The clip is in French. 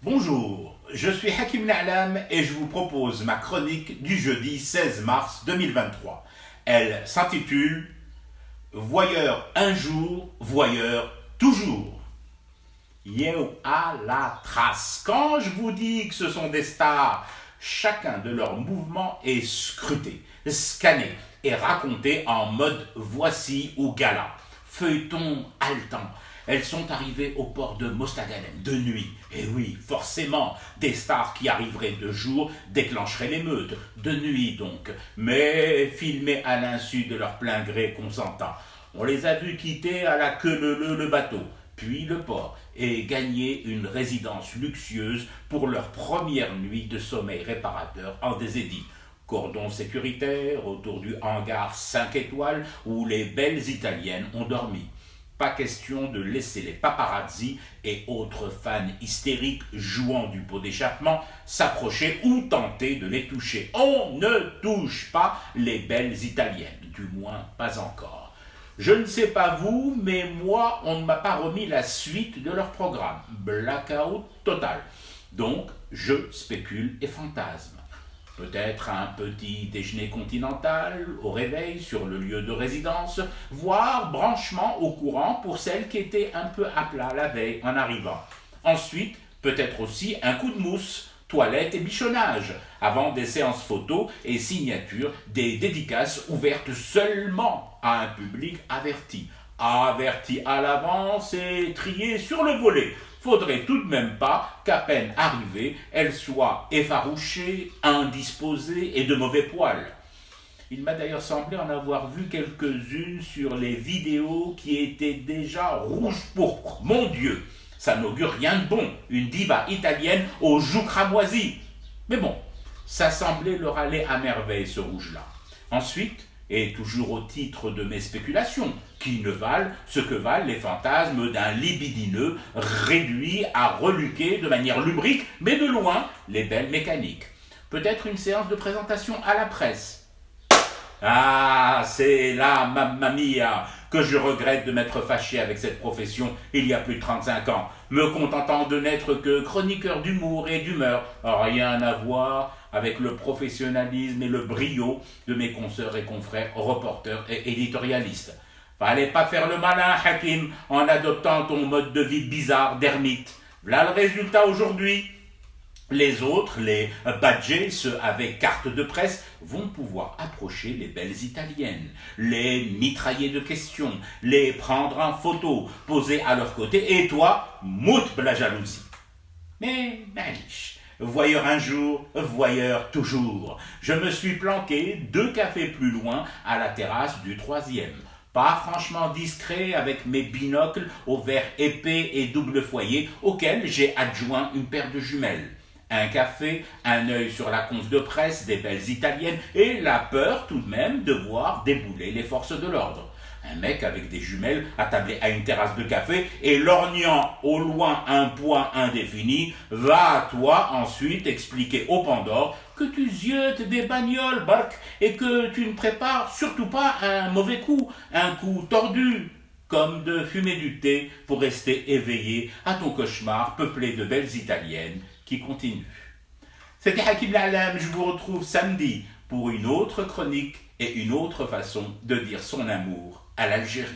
Bonjour, je suis Hakim Na'lam et je vous propose ma chronique du jeudi 16 mars 2023. Elle s'intitule Voyeur un jour, voyeur toujours. Yeo à la trace. Quand je vous dis que ce sont des stars, chacun de leurs mouvements est scruté, scanné et raconté en mode voici ou gala. Feuilleton haletant. Elles sont arrivées au port de Mostaganem de nuit. Et oui, forcément, des stars qui arriveraient de jour déclencheraient l'émeute. De nuit donc, mais filmées à l'insu de leur plein gré consentant. On les a vus quitter à la queue leu le bateau, puis le port, et gagner une résidence luxueuse pour leur première nuit de sommeil réparateur en désédit. Cordon sécuritaire autour du hangar 5 étoiles où les belles italiennes ont dormi. Pas question de laisser les paparazzi et autres fans hystériques jouant du pot d'échappement s'approcher ou tenter de les toucher. On ne touche pas les belles italiennes, du moins pas encore. Je ne sais pas vous, mais moi, on ne m'a pas remis la suite de leur programme. Blackout total. Donc, je spécule et fantasme. Peut-être un petit déjeuner continental au réveil sur le lieu de résidence, voire branchement au courant pour celles qui étaient un peu à plat la veille en arrivant. Ensuite, peut-être aussi un coup de mousse, toilette et bichonnage, avant des séances photos et signatures des dédicaces ouvertes seulement à un public averti. Averti à l'avance et trié sur le volet. Faudrait tout de même pas qu'à peine arrivée, elle soit effarouchée, indisposée et de mauvais poil. Il m'a d'ailleurs semblé en avoir vu quelques-unes sur les vidéos qui étaient déjà rouge-pourpre. Mon Dieu, ça n'augure rien de bon, une diva italienne aux joues cramoisies. Mais bon, ça semblait leur aller à merveille ce rouge-là. Ensuite, et toujours au titre de mes spéculations, qui ne valent ce que valent les fantasmes d'un libidineux réduit à reluquer de manière lubrique, mais de loin, les belles mécaniques. Peut-être une séance de présentation à la presse. Ah, c'est là, mamma mia, que je regrette de m'être fâché avec cette profession il y a plus de 35 ans, me contentant de n'être que chroniqueur d'humour et d'humeur, rien à voir avec le professionnalisme et le brio de mes consoeurs et confrères reporters et éditorialistes. Fallait pas faire le malin, Hakim, en adoptant ton mode de vie bizarre d'ermite. Voilà le résultat aujourd'hui. Les autres, les badgés, ceux avec carte de presse, vont pouvoir approcher les belles italiennes, les mitrailler de questions, les prendre en photo, poser à leur côté, et toi, moute la jalousie. Mais, maliche, voyeur un jour, voyeur toujours. Je me suis planqué 2 cafés plus loin à la terrasse du 3e. Pas franchement discret avec mes binocles au verre épais et double foyer auxquels j'ai adjoint une paire de jumelles. Un café, un œil sur la conf de presse des belles italiennes et la peur tout de même de voir débouler les forces de l'ordre. Un mec avec des jumelles attablé à une terrasse de café et lorgnant au loin un point indéfini, va à toi ensuite expliquer au Pandore que tu ziotes des bagnoles, Bark, et que tu ne prépares surtout pas un mauvais coup, un coup tordu, comme de fumer du thé pour rester éveillé à ton cauchemar peuplé de belles italiennes qui continuent. C'était Hakim Na'lam, je vous retrouve samedi pour une autre chronique et une autre façon de dire son amour à l'Algérie.